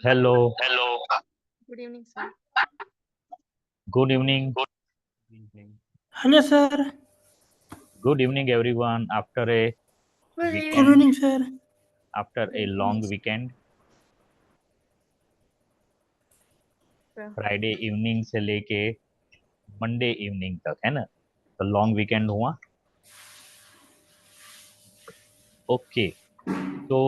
Hello, Hello. Good evening, sir. good evening. Hello, sir. Good evening, everyone. After a Good Good weekend, evening, sir. after a long weekend, sir. Friday evening से लेके Monday evening तक है ना, तो long weekend हुआ। Okay, तो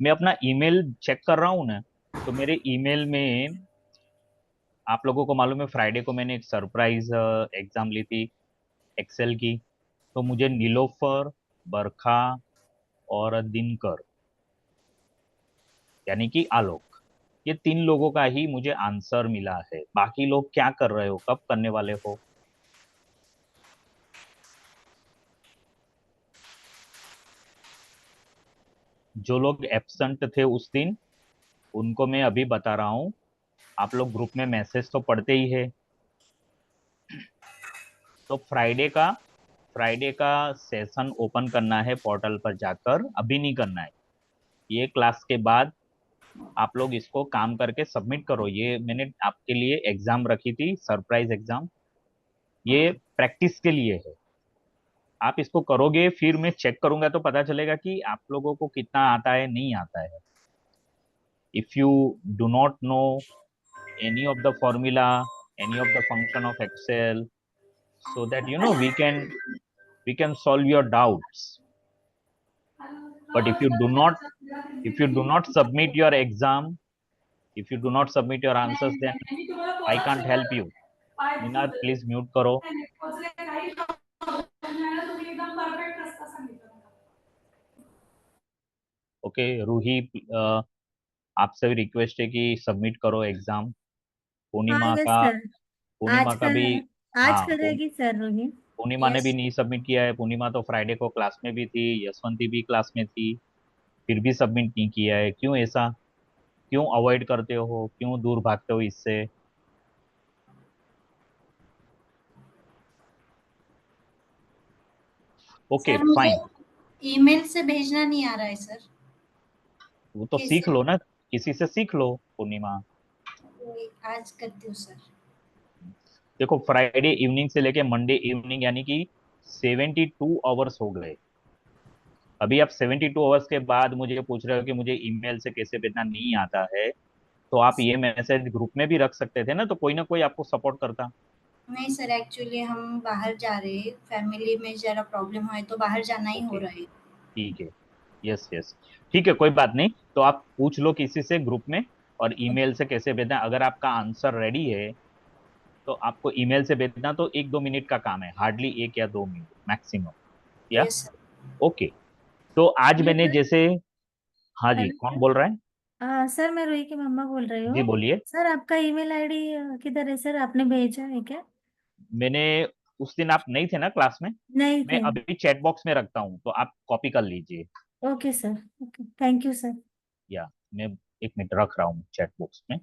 मैं अपना ईमेल चेक कर रहा हूँ ना, तो मेरे ईमेल में आप लोगों को मालूम है फ्राइडे को मैंने एक सरप्राइज एग्जाम ली थी एक्सेल की। तो मुझे नीलोफर, बरखा और दिनकर यानी कि आलोक, ये तीन लोगों का ही मुझे आंसर मिला है। बाकी लोग क्या कर रहे हो, कब करने वाले हो? जो लोग एब्सेंट थे उस दिन उनको मैं अभी बता रहा हूँ। आप लोग ग्रुप में मैसेज तो पढ़ते ही है। तो फ्राइडे का सेशन ओपन करना है पोर्टल पर जाकर, अभी नहीं करना है। ये क्लास के बाद आप लोग इसको काम करके सबमिट करो। ये मैंने आपके लिए एग्जाम रखी थी, सरप्राइज एग्जाम। ये प्रैक्टिस के लिए है। आप इसको करोगे फिर मैं चेक करूंगा तो पता चलेगा कि आप लोगों को कितना आता है, नहीं आता है। If you do not know any of the formula, any of the function of Excel, so that we can solve your doubts. But if you do not submit your exam, if you do not submit your answers, then I can't help you. Ninad, please mute करो. Okay Ruhi, आपसे भी request है कि submit करो exam. हाँ पूर्णिमा yes का sir. पूर्णिमा आज का कर भी। आज हाँ, करेगी सर रोही। पूर्णिमा ने भी Yes. नहीं सबमिट किया है। पूर्णिमा तो फ्राइडे को क्लास में भी थी, यशवंती भी क्लास में थी, फिर भी सबमिट नहीं किया है। क्यों ऐसा? क्यों अवॉइड करते हो, क्यों दूर भागते हो इससे? ओके सर मुझे फाइन। ईमेल से भेजना नहीं आ रहा है सर। वो तो सीख कैसे? लो ना, किसी से सीख लो पूर्णिमा। आज करती हूँ सर। देखो फ्राइडे इवनिंग से लेके मंडे इवनिंग यानी कि 72 आवर्स हो गए। अभी आप 72 आवर्स के बाद मुझे पूछ रहे हो कि मुझे ईमेल से कैसे भेजना नहीं आता है। तो आप ये मैसेज ग्रुप में भी रख सकते थे ना, तो कोई ना कोई आपको सपोर्ट करता। नहीं सर, एक्चुअली हम बाहर जा रहे हैं, फैमिली में जरा प्रॉब्लम है तो बाहर जाना ही हो ओके, रहा है। ठीक है। यस यस, ठीक है, कोई बात नहीं। तो आप पूछ लो किसी से ग्रुप में, और ईमेल से कैसे भेजना। अगर आपका आंसर रेडी है तो आपको ईमेल से भेजना तो 1-2 मिनट का काम है, हार्डली 1 या 2 मिनट मैक्सिमम। या यस सर। ओके। तो आज ये मैंने सर। जैसे, हाँ जी, हेलो कौन सर। बोल रहा है? सर मैं रोही की मम्मा बोल रही जी हूँ। बोलिए। सर आपका ईमेल आईडी किधर है सर, आपने भेजा है क्या? मैंने उस दिन आप नहीं थे ना क्लास में, नहीं मैं थे। अभी चैट बॉक्स में रखता हूँ, तो आप कॉपी कर लीजिए। Okay sir. Okay thank you sir. या मैं 1 मिनट रख रहा हूँ चैट बॉक्स में।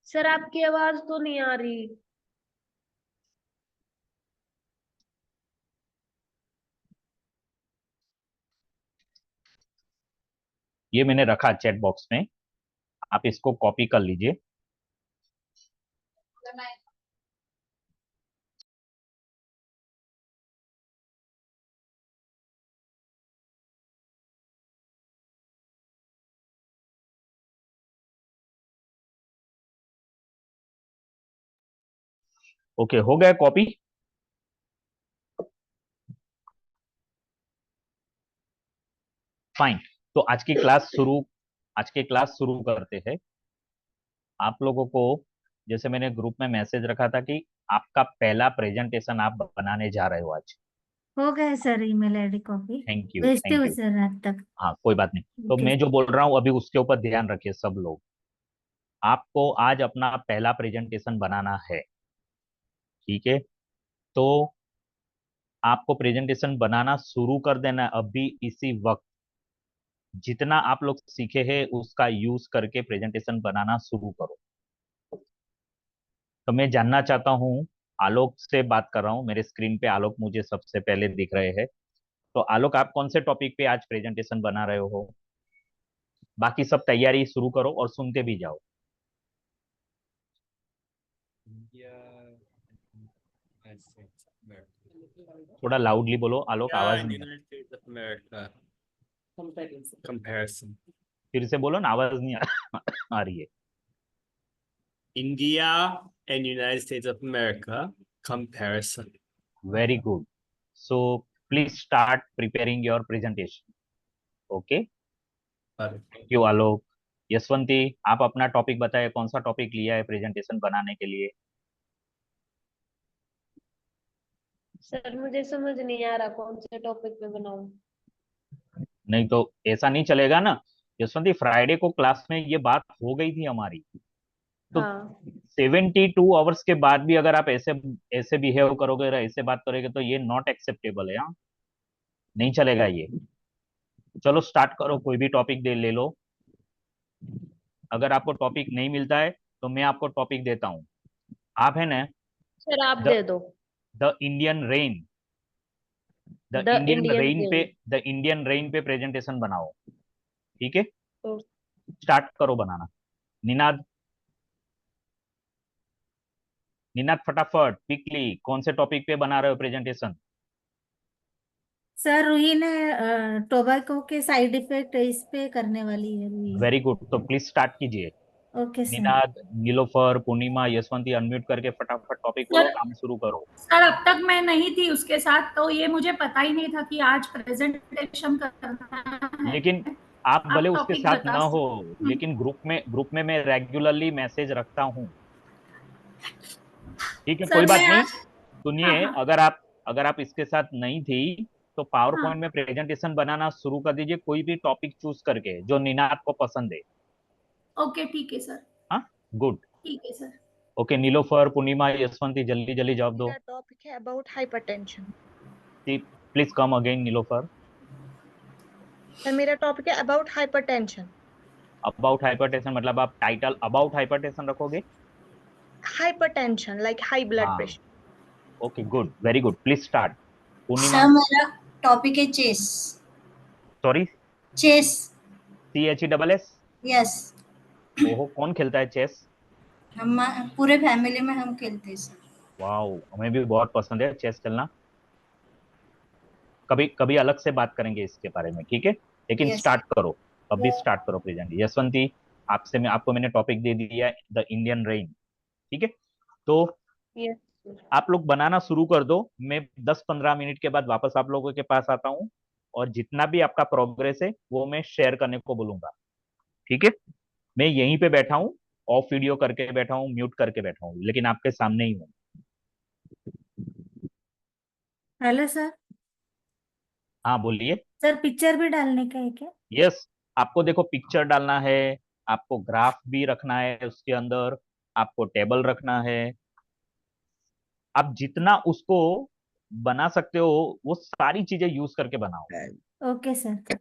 सर आपकी आवाज तो नहीं आ रही। ये मैंने रखा चैट बॉक्स में, आप इसको कॉपी कर लीजिए। ओके, हो गया कॉपी। फाइन। तो आज की क्लास शुरू करते हैं। आप लोगों को जैसे मैंने ग्रुप में मैसेज रखा था कि आपका पहला प्रेजेंटेशन आप बनाने जा रहे हो आज। हो गया sir, email ID copy thank you, भेजते थैंक हो यू। सर रात तक। हाँ कोई बात नहीं। तो ओके। मैं जो बोल रहा हूँ अभी उसके ऊपर ध्यान रखिए सब लोग। आपको आज अपना पहला प्रेजेंटेशन बनाना है, ठीक है? तो आपको प्रेजेंटेशन बनाना शुरू कर देना है अभी इसी वक्त। जितना आप लोग सीखे हैं उसका यूज करके प्रेजेंटेशन बनाना शुरू करो। तो मैं जानना चाहता हूँ, आलोक से बात कर रहा हूँ, मेरे स्क्रीन पे आलोक मुझे सबसे पहले दिख रहे हैं। तो आलोक, आप कौन से टॉपिक पे आज प्रेजेंटेशन बना रहे हो? बाकी सब तैयारी शुरू करो और सुनते भी जाओ। थोड़ा लाउडली बोलो आलोक, आवाज नहीं आ रही। United States of America. Comparison. फिर से बोलो ना, आवाज नहीं आ रही है। India and United States of America comparison. Very good. So please start preparing your presentation. Okay, thank you Alok. Yashwanti, आप अपना टॉपिक बताएं, कौन सा टॉपिक लिया है प्रेजेंटेशन बनाने के लिए? सर मुझे समझ नहीं आ रहा कौन से टॉपिक पे बनाऊं। नहीं तो ऐसा नहीं चलेगा ना यशवंती, फ्राइडे को क्लास में ये बात हो गई थी हमारी। तो हाँ 72 आवर्स के बाद भी अगर आप ऐसे ऐसे बिहेव करोगे, ऐसे बात करोगे, तो ये नॉट एक्सेप्टेबल है। हाँ, नहीं चलेगा ये। चलो स्टार्ट करो, कोई भी टॉपिक दे ले लो। अगर आपको टॉपिक नहीं मिलता है तो मैं आपको टॉपिक देता हूँ। आप है ना, सर आप द दे दो। The Indian rain, the the Indian Indian rain पे रेन। द इंडियन रेन पे प्रेजेंटेशन बनाओ। ठीक है, तो स्टार्ट करो बनाना। निनाद, निनाद फटाफट क्विकली, कौन से टॉपिक पे बना रहे हो प्रेजेंटेशन? सर रूही ने टोबैको के साइड इफेक्ट इस पे करने वाली है रूही। वेरी गुड, तो प्लीज स्टार्ट कीजिए। Okay sir. Ninad, Nilofar, Purnima, Yashwanti, unmute करके फटाफट टॉपिक बोलो, सर काम शुरू करो। सर अब तक मैं नहीं थी उसके साथ, तो ये मुझे पता ही नहीं था कि आज प्रेजेंटेशन करना है। लेकिन आप भले आप उसके टॉपिक साथ बता न हो, हम्म, लेकिन ग्रुप में मैं रेगुलरली मैसेज रखता हूँ। ठीक है, कोई सर बात मैं नहीं। आज हाँ सुनिए, हाँ अगर आप इसके साथ नहीं थी तो पावर हाँ पॉइंट में प्रेजेंटेशन बनाना शुरू कर दीजिए, कोई भी टॉपिक चूज करके जो निनाद को पसंद है। ओके ठीक है सर। हाँ, गुड। ठीक है सर। ओके, नीलोफर, पूर्णिमा, यशवंती, जल्दी जल्दी जवाब दो। मेरा टॉपिक है about hypertension. Please come again Nilofar. Sir मेरा टॉपिक है अबाउट हाइपरटेंशन। अबाउट हाइपरटेंशन मतलब आप टाइटल अबाउट हाइपरटेंशन रखोगे? हाइपरटेंशन लाइक हाई ब्लड हाँ, pressure. Okay, good, very good, please start. Purnima. Sir मेरा टॉपिक है chess. Sorry, chess. CHESS? Yes. ओहो, कौन खेलता है चेस? हम पूरे फैमिली में हम खेलते हैं सर। वाओ, हमें भी बहुत पसंद है चेस खेलना। कभी कभी अलग से बात करेंगे इसके बारे में, ठीक है? लेकिन यस। स्टार्ट करो, अभी स्टार्ट करो प्रेजेंट। यशवंती, आपको मैंने टॉपिक दे दिया है, द इंडियन रेन। ठीक है, तो यस। आप लोग बनाना शुरू कर दो। मैं 10-15 मिनट के बाद वापस आप लोगों के पास आता हूँ, और जितना भी आपका प्रोग्रेस है वो मैं शेयर करने को बोलूंगा। ठीक है, मैं यहीं पे बैठा हूँ, ऑफ वीडियो करके बैठा हूँ, म्यूट करके बैठा हूँ, लेकिन आपके सामने ही हूँ। Hello sir. हाँ बोलिए। सर पिक्चर भी डालने का है क्या? यस, आपको देखो पिक्चर डालना है, आपको ग्राफ भी रखना है उसके अंदर, आपको टेबल रखना है। आप जितना उसको बना सकते हो वो सारी चीजें यूज करके बनाओ। Okay sir.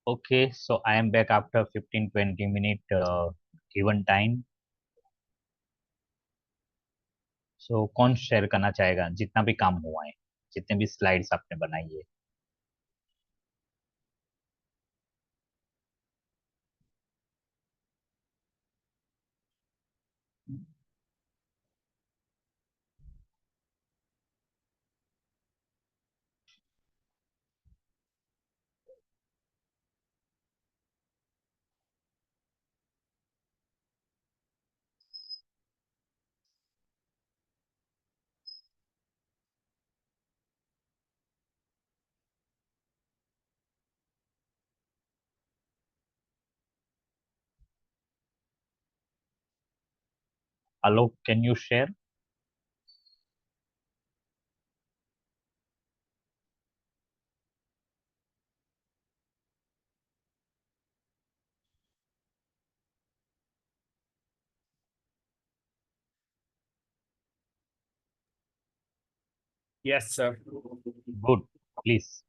Okay, so I am back after 15-20 minute given time. So कौन शेयर करना चाहेगा जितना भी काम हुआ है, जितने भी स्लाइड्स आपने बनाई है? Alok, can you share? Yes, sir. Good, please.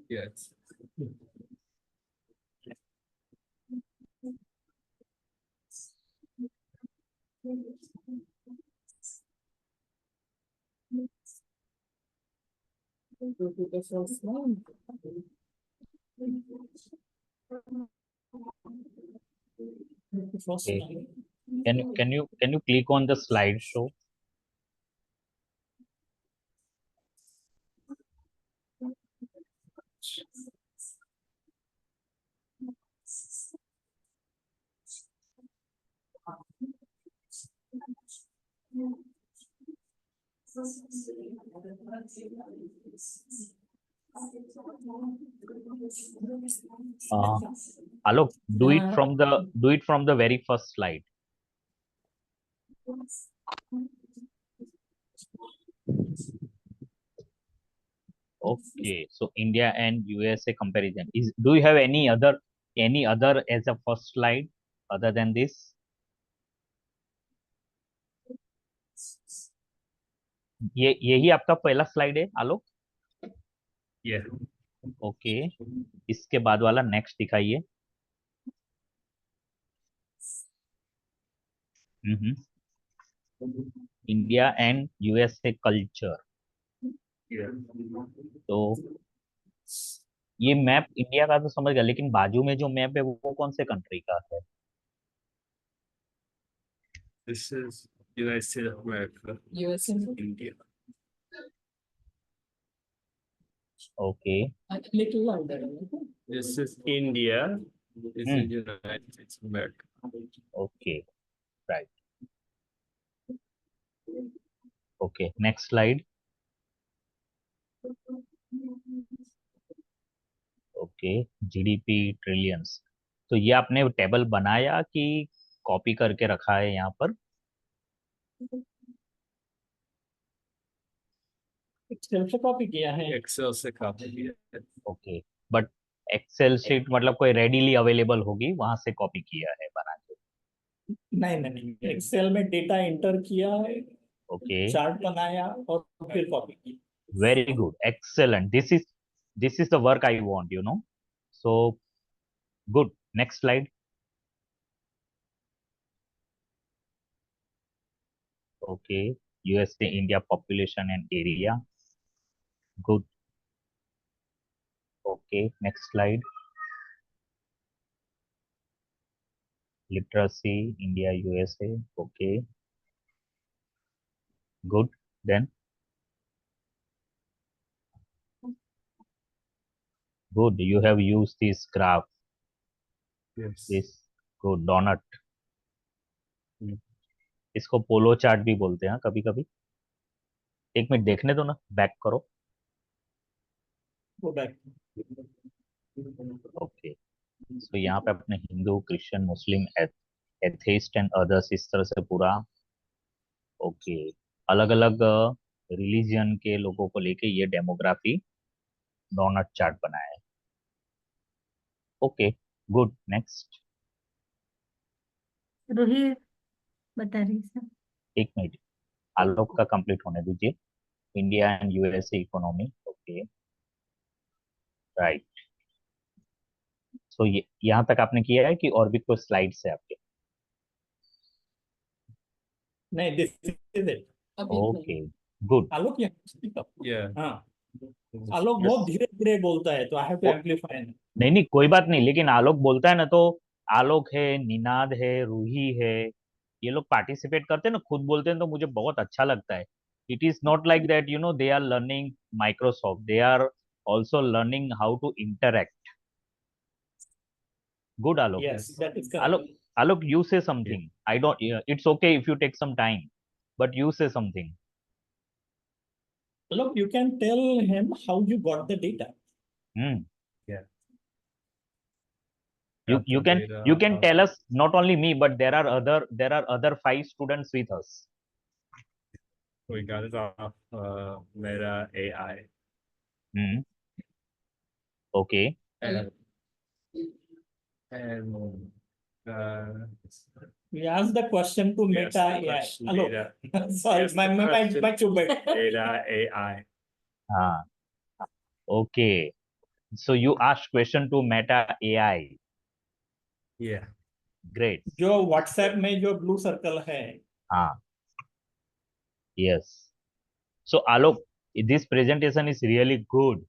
Yes. Okay. Can you click on the slideshow? Alok, do it from the very first slide. Okay, so India and USA comparison. Do you have any other as a first slide other than this? यही आपका पहला slide है आलोक? Yeah. Okay, इसके बाद वाला next दिखाइए. India and USA culture. तो ये मैप इंडिया का तो समझ गया, लेकिन बाजू में जो मैप है वो कौन से कंट्री का है? This is United States of America. US and India. Okay, little louder. This is India. This Hmm. is United States of America. Okay, right. Okay, next slide. Okay, GDP trillions. तो ये आपने table बनाया कि copy करके रखा है यहाँ पर? एक्सेल से कॉपी किया है. Excel से कॉपी किया है. ओके, बट एक्सेल शीट मतलब कोई रेडीली अवेलेबल होगी, वहां से कॉपी किया है बना के? नहीं नहीं नहीं, एक्सेल में डेटा एंटर किया है, ओके, चार्ट बनाया और फिर कॉपी की. very good, excellent. This is the work I want, so good. Next slide. Okay, USA India population and area. Good. Okay, next slide. Literacy India USA. Okay, good. Then good, you have used this graph. Yes. This good donut. इसको पोलो chart भी बोलते हैं कभी कभी. एक minute देखने दो ना, बैक करो. वो बैक. ओके, सो यहाँ पे अपने Hindu, Christian, Muslim, atheist and others इस तरह से पूरा. ओके, अलग अलग रिलीजन के लोगों को लेके ये डेमोग्राफी डोनट चार्ट बनाया है। Okay, good, next. रूही बता रही है सर। एक मिनट, आलोक का कंप्लीट होने दीजिए। India and USA economy, okay, right. So ये यहाँ तक आपने किया है कि और भी कोई स्लाइड्स है आपके? नहीं, this is it. Okay, good. Alok, यहाँ speak up. Yeah. हाँ, आलोक बहुत धीरे धीरे बोलता है, तो आई हैव टू एम्पलीफाई। नहीं नहीं, कोई बात नहीं, लेकिन आलोक बोलता है ना, तो आलोक है, निनाद है, रूही है, ये लोग पार्टिसिपेट करते हैं ना, खुद बोलते हैं, तो मुझे बहुत अच्छा लगता है। It is not like that, you know, they are learning Microsoft, they are also learning how to interact. Good Alok. Yes, that is Alok, correct. Alok, you say something. I don't. It's okay if you take some time, but you say something. Look, you can tell him how you got the data. Hmm. Yeah. You Got you the can data, you can tell us, not only me, but there are other 5 students with us. we got it off Meta AI. Hmm. Okay. And uh, We asked the question to yes, Meta the AI. question Hello. Meta. Sorry, Yes, the my question too bad. Meta AI. हाँ. Okay. So you asked question to Meta AI. Yeah. Great. जो WhatsApp में जो blue circle है, हाँ. Yes. So Alok, this presentation is really good.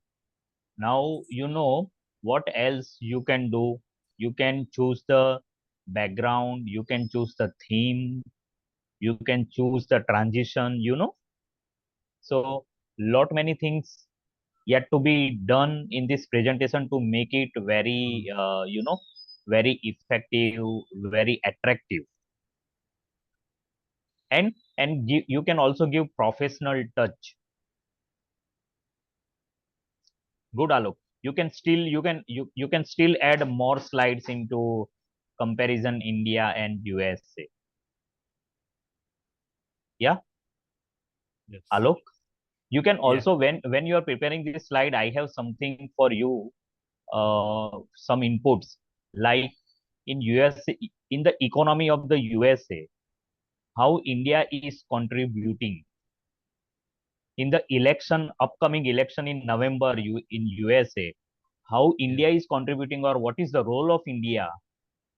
Now you know what else you can do. You can choose the background, you can choose the theme, you can choose the transition, you know. So lot many things yet to be done in this presentation to make it very, very effective, very attractive. And you can also give professional touch. Good, Alok. You can still add more slides into comparison India and USA. Yeah, Yes. Alok. You can Yeah. also, when you are preparing this slide, I have something for you. Some inputs, like in USA, in the economy of the USA, how India is contributing in the upcoming election in November, in USA, how India is contributing, or what is the role of India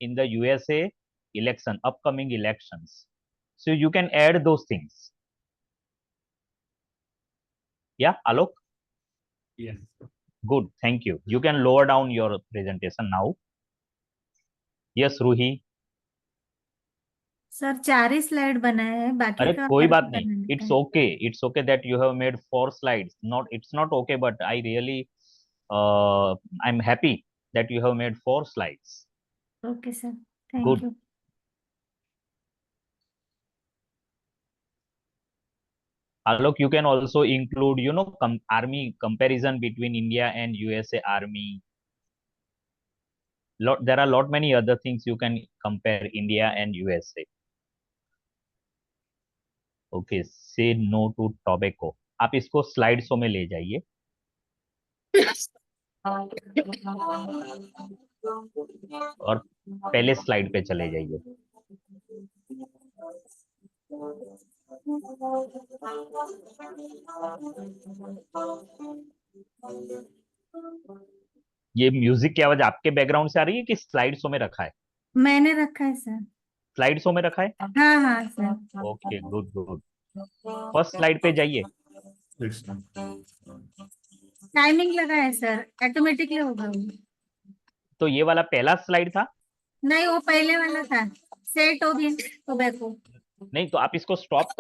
in the USA election, upcoming elections. So you can add those things. Yeah, Alok? Yes. Good, thank you. You can lower down your presentation now. Yes, Ruhi? Sir 4 he slide बनाए हैं, बाकी अरे का कोई और बात भी नहीं, बनाना it's है। okay, it's okay that you have made 4 slides. It's not okay, but I really, I'm happy that you have made 4 slides. Okay sir, thank Good. You. Alok, you can also include, army comparison between India and USA Army. There are lot many other things you can compare India and USA. Okay, say no to tobacco. आप इसको slide show में ले जाइए और पहले slide पे चले जाइए। ये म्यूजिक की आवाज आपके बैकग्राउंड से आ रही है कि स्लाइड शो में रखा है? मैंने रखा है सर। स्लाइड शो में रखा है? हाँ हाँ sir. Okay, good good. First slide पे जाइए। टाइमिंग लगा है सर, ऑटोमेटिकली होगा वो। तो ये वाला पहला स्लाइड था? नहीं, वो पहले वाला था, सेट हो गया टोबैको। नहीं, तो आप इसको स्टॉप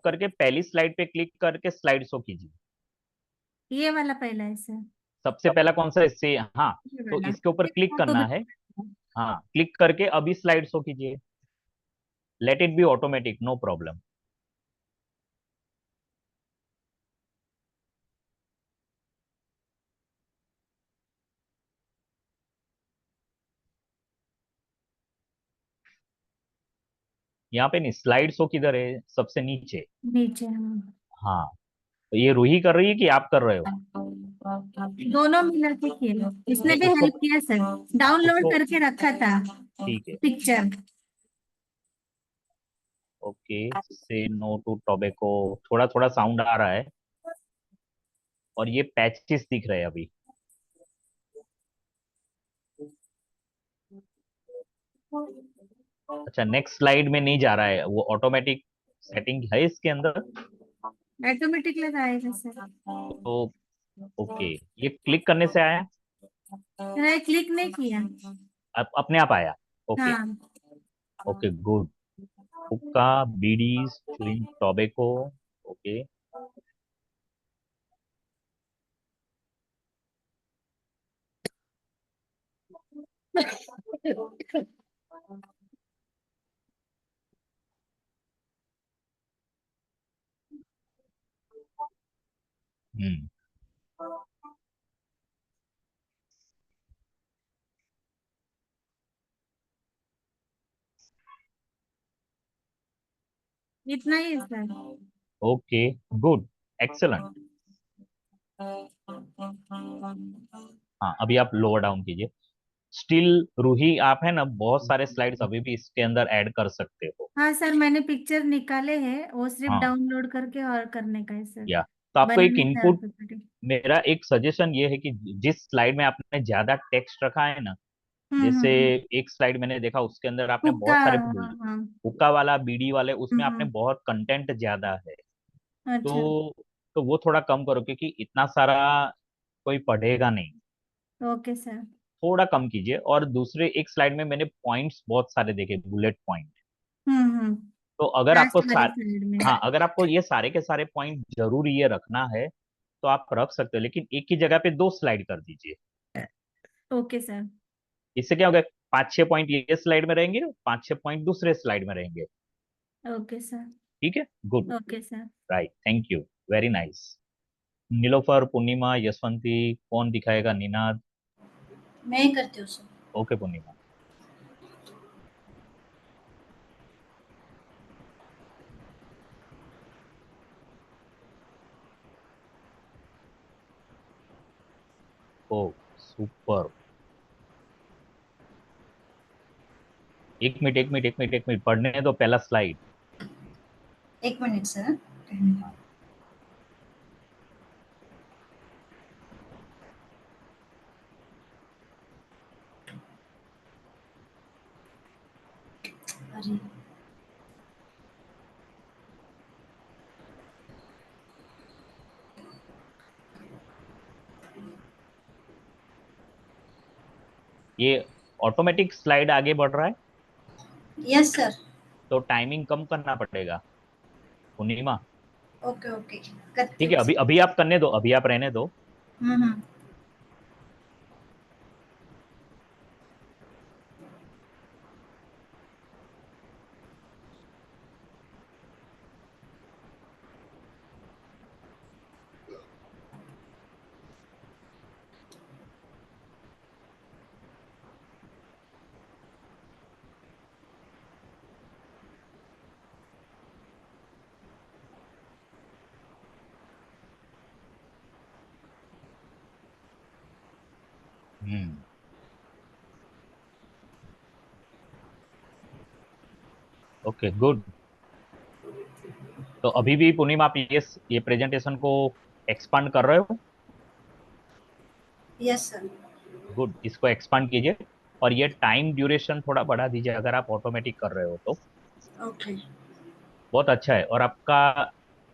करके पहली स्लाइड पे क्लिक करके स्लाइड शो कीजिए। ये वाला पहला है सर। सबसे पहला कौन सा? इससे, हाँ, ये तो वाला। इसके ऊपर क्लिक करना है। हाँ, क्लिक करके अभी स्लाइड शो कीजिए। Let it be automatic, no problem. यहाँ पे नहीं, स्लाइड शो किधर है, सबसे नीचे। नीचे हाँ। हाँ, तो ये रूही कर रही है कि आप कर रहे हो? दोनों मिला के किया, इसने नहीं, भी उसको, हेल्प किया सर, हाँ डाउनलोड उसको, करके रखा था ठीक है। पिक्चर। ओके, से नो टू टोबैको। थोड़ा थोड़ा साउंड आ रहा है, और ये पैचेस दिख रहे हैं अभी। अच्छा, नेक्स्ट स्लाइड में नहीं जा रहा है वो, ऑटोमेटिक सेटिंग है इसके अंदर। ऑटोमेटिक लगाएगा सर। तो ओके, ये क्लिक करने से आया? मैंने क्लिक नहीं किया। अपने आप आया? ओके। हाँ। Okay good. हुक्का, बीडीज, च्युइंग टोबैको। ओके। हम्म। इतना ही है सर। Okay good, excellent. हाँ, अभी आप लोअर डाउन कीजिए। स्टिल रूही, आप है ना, बहुत सारे स्लाइड्स अभी भी इसके अंदर ऐड कर सकते हो। हाँ सर, मैंने पिक्चर निकाले हैं, वो सिर्फ हाँ, डाउनलोड करके और करने का है सर। या तो आपको एक बनाने का इनपुट, ऑटोमेटिक। मेरा एक सजेशन ये है कि जिस स्लाइड में आपने ज्यादा टेक्स्ट रखा है ना, जैसे हम्म। एक स्लाइड मैंने देखा उसके अंदर आपने हुक्का बहुत सारे हाँ हाँ। हुक्का वाला, बीडी वाले, उसमें आपने हम्म। बहुत कंटेंट ज्यादा है। अच्छा। तो तो वो थोड़ा कम करो, क्योंकि इतना सारा कोई पढ़ेगा नहीं। Okay sir. थोड़ा कम कीजिए। और दूसरे एक स्लाइड में मैंने पॉइंट्स बहुत सारे देखे, बुलेट पॉइंट। हम्म। तो अगर आपको लास्ट वाली साइड में। हाँ, अगर आपको ये सारे के सारे पॉइंट जरूर ये रखना है तो आप रख सकते हो, लेकिन एक ही जगह पे दो स्लाइड कर दीजिए। Okay sir. इससे क्या होगा, 5-6 पॉइंट ये स्लाइड में रहेंगे, 5-6 पॉइंट दूसरे स्लाइड में रहेंगे। Okay sir. ठीक है, good. Okay sir. Right, thank you, very nice. Nilofar, Purnima, Yashwanti, कौन दिखाएगा? निनाद। मैं ही करती हूँ sir. Okay Purnima. Oh, super. एक मिनट, एक मिनट, एक मिनट, एक मिनट, पढ़ने दो पहला स्लाइड। 1 minute sir. अरे ये ऑटोमेटिक स्लाइड आगे बढ़ रहा है, यस सर। तो टाइमिंग कम करना पड़ेगा पूर्णिमा। ओके ओके करती ठीक है, हूँ अभी सर। अभी आप करने दो, अभी आप रहने दो। हम्म। हम्म। Okay good. तो अभी भी पूर्णिमा, आप ये प्रेजेंटेशन को एक्सपांड कर रहे हो? Yes sir. गुड, इसको एक्सपांड कीजिए। और ये टाइम ड्यूरेशन थोड़ा बढ़ा दीजिए, अगर आप ऑटोमेटिक कर रहे हो तो। ओके। बहुत अच्छा है। और आपका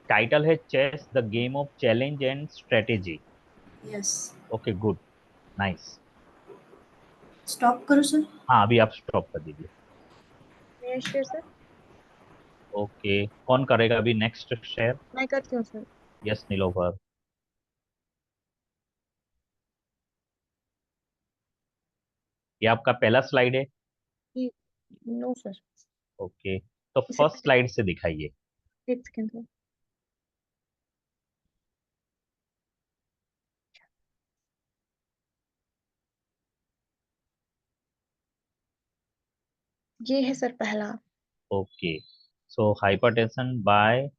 टाइटल है chase the game of challenge and strategy. Yes. Okay good, nice. Stop करो सर। हाँ, अभी आप स्टॉप कर दीजिए। Share sir. ओके, कौन करेगा अभी नेक्स्ट शेयर? मैं करती हूँ सर। यस नीलोफर। ये आपका पहला स्लाइड है? No sir. ओके, तो इसे फर्स्ट स्लाइड से दिखाइए। एक सेकंड सर। ये है सर पहला। ओके, सो हाइपरटेंशन बाय,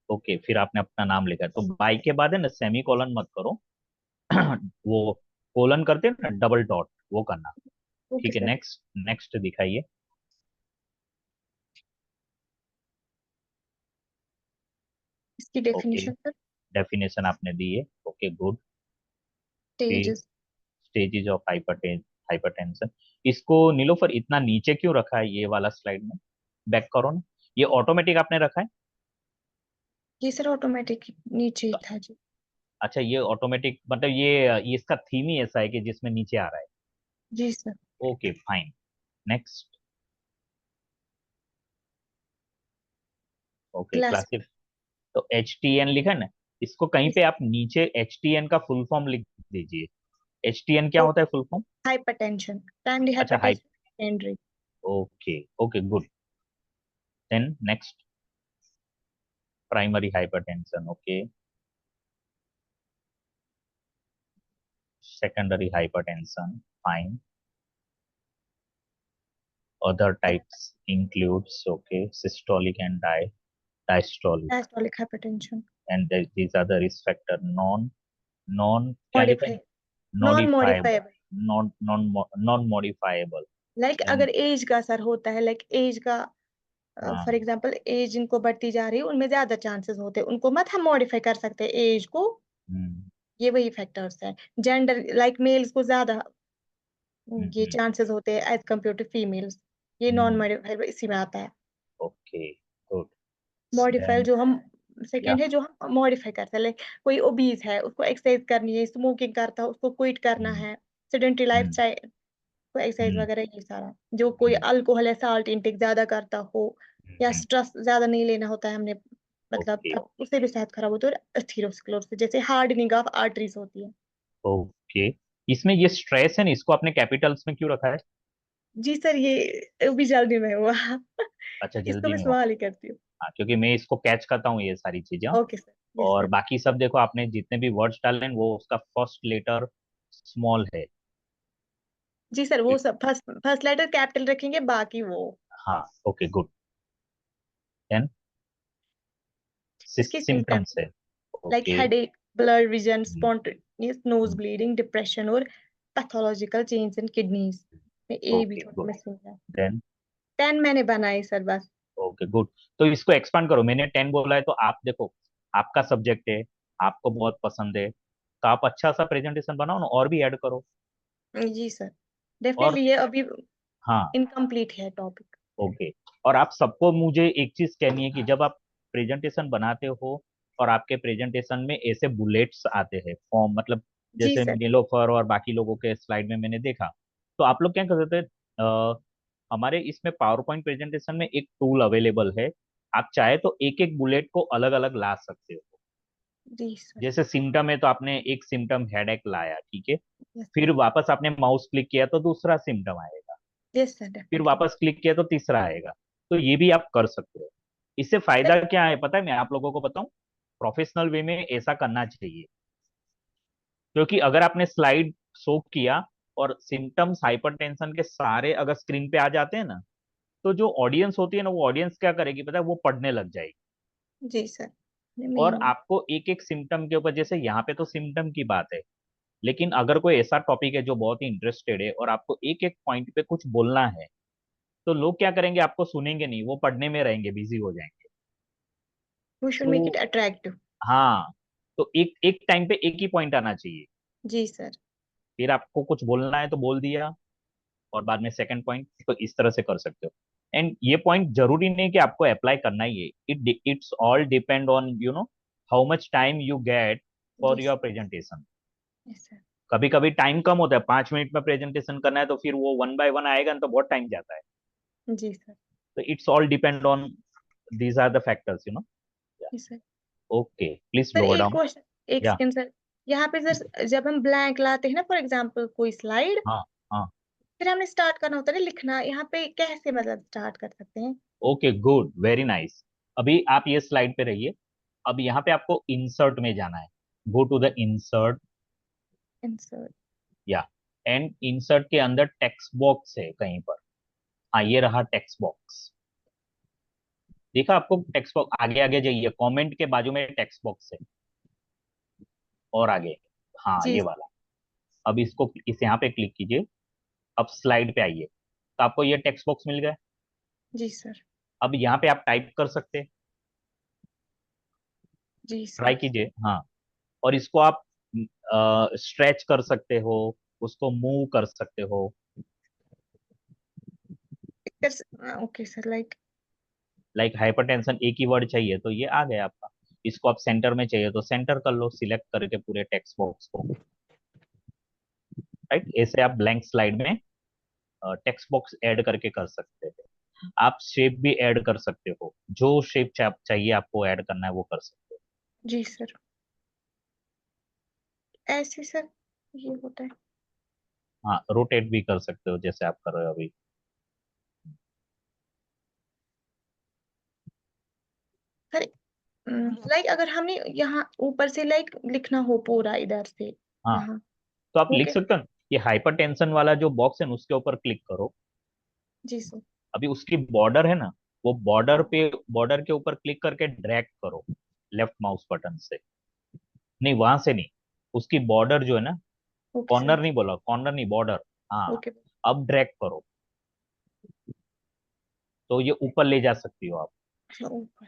ओके, फिर आपने अपना नाम लिखा, तो बाय के बाद है ना सेमी कॉलन मत करो। वो कोलन करते हैं ना, डबल डॉट, वो करना। ओके ठीक है, सर। नेक्स्ट नेक्स्ट दिखाइए। इसकी ओके, डेफिनेशन सर। डेफिनेशन आपने दी है, ओके गुड। फिर स्टेजेस। Stages of hypertension. इसको नीलोफर इतना नीचे क्यों रखा है ये वाला स्लाइड में? बैक करो ना, ये ऑटोमेटिक आपने रखा है? ये सर ऑटोमेटिक नीचे ही तो, था जी। अच्छा, ये ऑटोमेटिक मतलब ये इसका थीम ही ऐसा है कि जिसमें नीचे आ रहा है। जी sir. Okay fine, next. Okay class. क्लासिफ, तो एच टी एन लिखा है ना, इसको कहीं पे आप नीचे एच टी एन का फुल फॉर्म लिख दीजिए। एच टी एन क्या होता है फुल फॉर्म? हाइपरटेंशन, प्राइमरी अच्छा, high, hypertension, secondary. Okay okay good. Then next, primary hypertension, okay. Secondary hypertension, fine. Other types includes, okay, systolic and diastolic, diastolic hypertension. and these are the risk factor non क्या लिखा modify, है? Non Modifiable, modifiable. non modifiable, like and अगर as का sir होता है, like as का, हाँ, for example as इनको बढ़ती जा रही है, उनमें ज्यादा चांसेस होते हैं, उनको मत हम मॉडिफाई कर सकते हैं एज को। हम्म, ये वही फैक्टर्स हैं। जेंडर, लाइक मेल्स को ज्यादा ये हम्म, चांसेस होते हैं एज कम्पेयर टू फीमेल्स। ये नॉन मॉडिफाइबल इसी में आता है। okay, good, मॉडिफाइड then जो हम, yeah, सेकंड है जो हम मॉडिफाई करते हैं, लाइक कोई ओबीज है, उसको एक्सरसाइज करनी है, स्मोकिंग करता है, उसको क्विट करना हम्म, है, सेडेंटरी लाइफ हम्म, स्टाइल, को एक्सरसाइज हम्म, वगैरह, ये सारा। जो कोई अल्कोहल या साल्ट इंटेक ज्यादा करता हो, या हम्म, स्ट्रेस ज्यादा नहीं लेना होता है हमने, मतलब okay, तब उससे भी सेहत खराब होती है। और एथेरोस्क्लेरोसिस जैसे हार्डनिंग ऑफ आर्टरीज होती है। okay, इसमें ये स्ट्रेस है ना, इसको आपने कैपिटल्स में क्यों रखा है? जी सर, ये भी जल्दी में हुआ। अच्छा, इसको जल्दी मैं में हुआ। सवाल ही करती हूँ। हाँ, क्योंकि मैं इसको कैच करता हूँ ये सारी चीजें। Okay sir. यस और सर। बाकी सब देखो, आपने जितने भी वर्ड्स डाले हैं वो उसका फर्स्ट लेटर स्मॉल है। जी सर, वो सब फर्स्ट फर्स्ट लेटर कैपिटल रखेंगे, बाकी वो। हाँ, ओके गुड। देन इसकी सिम्टम, सिम्टम्स है, like okay. Headache, blur vision, spontaneous nose bleeding, depression और पैथोलॉजिकल चेंज इन किडनीज में ए भी ओके थोड़ा गुड, मिसिंग है। देन 10 मैंने बनाई सर बस। Okay good. तो इसको एक्सपांड करो, मैंने 10 बोला है तो आप देखो, आपका सब्जेक्ट है, आपको बहुत पसंद है, तो आप अच्छा सा प्रेजेंटेशन बनाओ ना, और भी ऐड करो। जी सर, और डेफिनेटली ये अभी हाँ, इनकम्प्लीट है टॉपिक। ओके। और आप सबको मुझे एक चीज कहनी है कि जब आप प्रेजेंटेशन बनाते हो और आपके प्रेजेंटेशन में ऐसे बुलेट्स आते हैं फॉर्म, मतलब जी जैसे सर। नीलोफर और बाकी लोगों के स्लाइड में मैंने देखा, तो आप लोग क्या करते थे? हमारे इसमें पावर पॉइंट प्रेजेंटेशन में एक टूल अवेलेबल है, आप चाहे तो एक एक बुलेट को अलग अलग ला सकते हो। जी सर। जैसे सिम्टम है तो आपने एक सिम्टम हेडेक लाया, ठीक है, यस सर। फिर वापस आपने माउस क्लिक किया तो दूसरा सिम्टम आएगा, यस सर, फिर डेफिनेटली। वापस क्लिक किया तो तीसरा आएगा। तो ये भी आप कर सकते हो। इससे फायदा क्या है पता है, मैं आप लोगों को बताऊं, प्रोफेशनल वे में ऐसा करना चाहिए। क्योंकि अगर आपने स्लाइड शो किया और सिम्टम्स हाइपरटेंशन के सारे अगर स्क्रीन पे आ जाते हैं ना, तो जो ऑडियंस होती है ना, वो ऑडियंस क्या करेगी पता है, वो पढ़ने लग जाएगी। जी सर, और मेन। आपको एक एक सिम्टम के ऊपर, जैसे यहाँ पे तो सिम्टम की बात है, लेकिन अगर कोई ऐसा टॉपिक है जो बहुत ही इंटरेस्टेड है और आपको एक एक पॉइंट पे कुछ बोलना है, तो लोग क्या करेंगे, आपको सुनेंगे नहीं, वो पढ़ने में रहेंगे, बिजी हो जाएंगे। वी शुड मेक इट तो अट्रैक्टिव। हाँ, तो एक एक टाइम पे एक ही पॉइंट आना चाहिए। जी सर। फिर आपको कुछ बोलना है तो बोल दिया, और बाद में सेकंड पॉइंट, तो इस तरह से कर सकते हो। एंड ये पॉइंट जरूरी नहीं कि आपको अप्लाई करना ही है, it's all depend on how much time you get जी for your sir. Presentation. Yes sir. कभी कभी टाइम कम होता है, 5 मिनट में प्रेजेंटेशन करना है, तो फिर वो वन बाय वन आएगा ना, तो बहुत टाइम जाता है। जी सर। तो it's all depend on, these are the factors. जी sir. Okay, please sir lower एक डाउन। क्वेश्चन, एक या, सेकंड सर। यहाँ पे सर जब हम ब्लैंक लाते हैं ना, फॉर एग्जांपल कोई स्लाइड, हाँ हाँ, फिर हमने स्टार्ट करना होता है ना लिखना, यहाँ पे कैसे मतलब स्टार्ट कर सकते हैं? Okay good, very nice. अभी आप ये स्लाइड पे रहिए, अब यहाँ पे आपको इंसर्ट में जाना है, go to the insert. Insert. या, एंड इंसर्ट के अंदर टेक्स्ट बॉक्स है कहीं पर, हाँ ये रहा टेक्स्ट बॉक्स। देखा आपको टेक्स्ट बॉक्स, आगे आगे जाइए, कमेंट के बाजू में टेक्स्ट बॉक्स है, और आगे, हाँ जी ये वाला। अब इसको इस यहाँ पे क्लिक कीजिए, अब स्लाइड पे आइए, तो आपको ये टेक्स्ट बॉक्स मिल गया। जी सर। अब यहाँ पे आप टाइप कर सकते हैं, जी ट्राई सर। कीजिए, हाँ। और इसको आप स्ट्रेच कर सकते हो, उसको मूव कर सकते हो। Okay sir, like like hypertension एक ही वर्ड चाहिए तो ये आ गया आपका। इसको आप सेंटर में चाहिए तो सेंटर कर लो, सिलेक्ट करके पूरे टेक्स्ट बॉक्स को, राइट। ऐसे आप ब्लैंक स्लाइड में टेक्स्ट बॉक्स ऐड करके कर सकते हैं। आप शेप भी ऐड कर सकते हो, जो शेप चाहिए आपको ऐड करना है वो कर सकते हो। जी सर। ऐसे सर ये होता है। हाँ, रोटेट भी कर सकते हो जैसे आप कर रहे हो अभी। सर लाइक अगर हमने यहाँ ऊपर से लाइक लिखना हो पूरा इधर से हाँ, यहाँ, तो आप लिख ओके। सकते हो ना, ये हाइपरटेंशन वाला जो बॉक्स है ना उसके ऊपर क्लिक करो। जी सर। अभी उसकी बॉर्डर है ना, वो बॉर्डर के ऊपर क्लिक करके ड्रैग करो लेफ्ट माउस बटन से। नहीं, वहां से नहीं, उसकी बॉर्डर जो है ना, ओके कॉर्नर सर। नहीं बोला, कॉर्नर नहीं, बॉर्डर। हाँ, ओके। अब ड्रैग करो तो ये ऊपर ले जा सकती हो आप, ऊपर।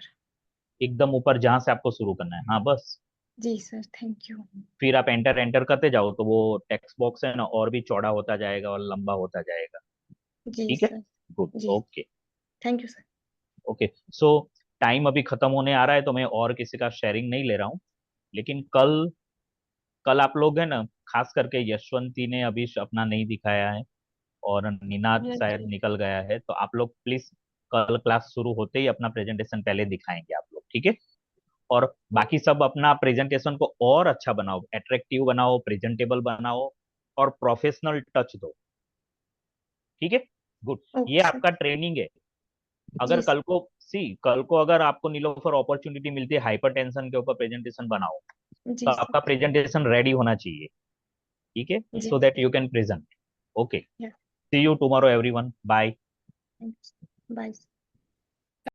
एकदम ऊपर जहां से आपको शुरू करना है, हाँ बस। जी सर, थैंक यू। फिर आप एंटर एंटर करते जाओ तो वो टेक्स्ट बॉक्स है ना और भी चौड़ा होता जाएगा और लंबा होता जाएगा। जी ठीक है, सर। गुड, जी okay. Thank you sir. Okay, so time अभी खत्म होने आ रहा है तो मैं और किसी का शेयरिंग नहीं ले रहा हूँ, लेकिन कल कल आप लोग है ना, खास करके यशवंती ने अभी अपना नहीं दिखाया है, और निनाद हाँ शायद जी। निकल गया है, तो आप लोग प्लीज कल क्लास शुरू होते ही अपना प्रेजेंटेशन पहले दिखाएंगे आप लोग, ठीक है। और बाकी सब अपना प्रेजेंटेशन को और अच्छा बनाओ, अट्रैक्टिव बनाओ, प्रेजेंटेबल बनाओ, और प्रोफेशनल टच दो, ठीक है। गुड, ये ओके सर। आपका ट्रेनिंग है। अगर जी सर। कल को अगर आपको नीलोफर अपॉर्चुनिटी मिलती है हाइपर टेंशन के ऊपर प्रेजेंटेशन बनाओ, तो जी सर। आपका प्रेजेंटेशन रेडी होना चाहिए, ठीक है, जी so that you can present. Okay, yeah see you tomorrow everyone, bye. Thanks. Bye.